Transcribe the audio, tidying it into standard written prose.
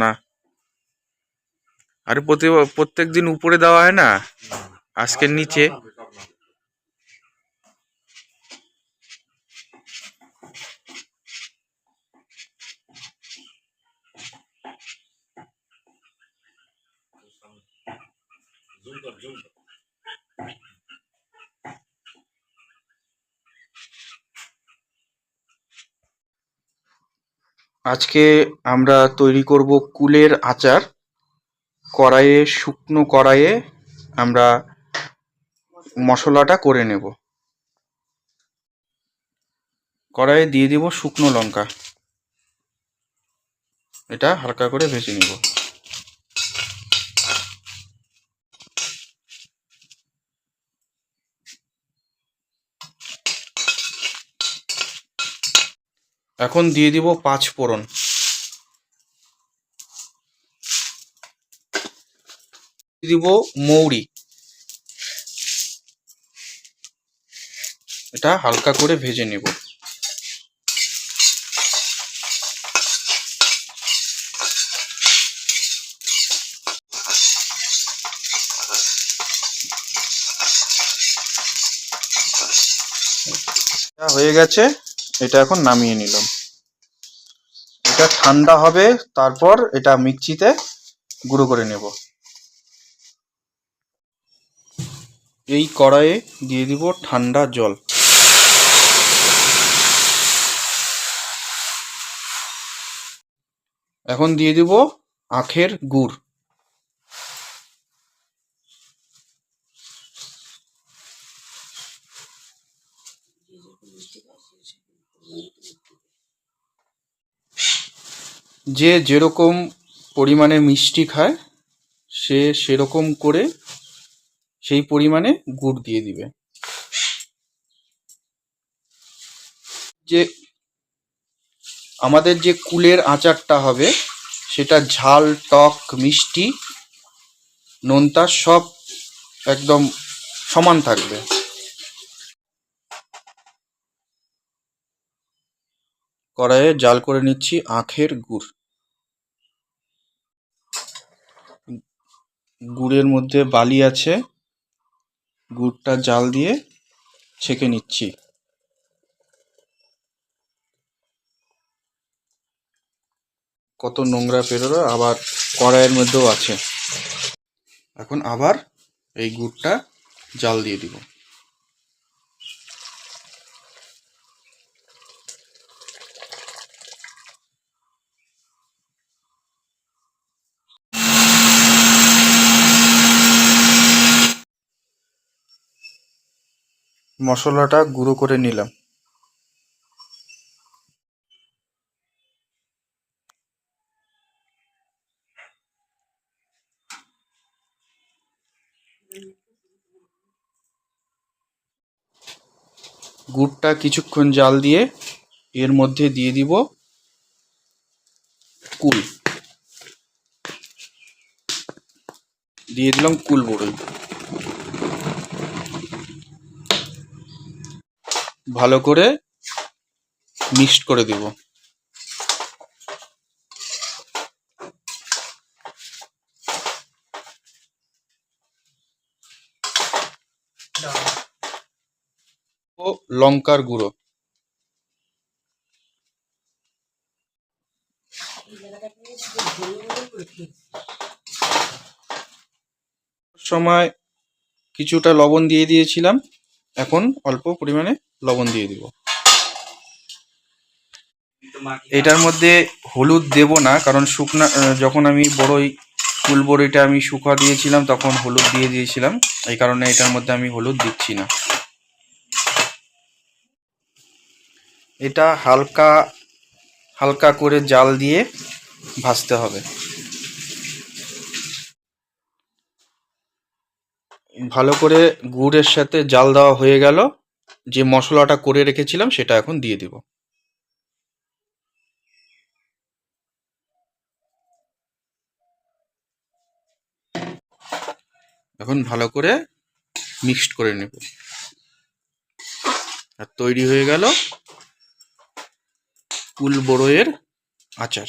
না, আরে প্রত্যেক দিন উপরে দেওয়া হয় না, আজকের নিচে। আজকে আমরা তৈরি করব কুলের আচার। শুকনো কড়াইয়ে আমরা মশলাটা করে নেব। কড়াইয়ে দিয়ে দিব শুকনো লঙ্কা, এটা হালকা করে ভেজে নেব। এখন দিয়ে দিব 5 ফোড়ন, দিয়ে দিব মৌরি, এটা হালকা করে ভেজে নেব। হয়ে গেছে, এটা এখন নামিয়ে নিলাম। এটা ঠান্ডা হবে, তারপর এটা মিক্সিতে গুঁড়ো করে নেব। এই কড়াইয়ে দিয়ে দিব ঠান্ডা জল, এখন দিয়ে দিব আখের গুড়, যে যেরকম পরিমাণে মিষ্টি খায় সে সেরকম করে সেই পরিমাণে গুড় দিয়ে দিবে। যে আমাদের যে কুলের আচারটা হবে সেটা ঝাল, টক, মিষ্টি, নোনতা সব একদম সমান থাকবে। কড়াইয়ে জাল করে নিচ্ছি আখের গুড়। গুড়ের মধ্যে বালি আছে, গুড়টা জাল দিয়ে ছেঁকে নিচ্ছি। কত নোংরা বেরোলো, আবার কড়াইয়ের মধ্যেও আছে। এখন আবার এই গুড়টা জাল দিয়ে দিব। মশলাটা গুঁড়ো করে নিলাম। গুড়টা কিছুক্ষণ জাল দিয়ে এর মধ্যে দিয়ে দিব কুল, দিয়ে দিলাম কুল বড়ই। ভালো করে মিক্সড করে দিব। ও লঙ্কার গুঁড়ো, সময় কিছুটা লবণ দিয়ে দিয়েছিলাম, এখন অল্প পরিমাণে লবণ দিয়ে দিব। এটার মধ্যে হলুদ দেব না, কারণ শুকনা যখন আমি ফুল বড়িটা আমি শুকা দিয়েছিলাম তখন হলুদ দিয়ে দিয়েছিলাম, এই কারণে এটার মধ্যে আমি হলুদ দিচ্ছি না। এটা হালকা হালকা করে জাল দিয়ে ভাজতে হবে। ভালো করে গুড়ের সাথে জাল দেওয়া হয়ে গেল। যে মশলাটা করে রেখেছিলাম সেটা এখন দিয়ে দিব। এখন ভালো করে মিক্সড করে নেব। আর তৈরি হয়ে গেল কুল বড়ইয়ের আচার।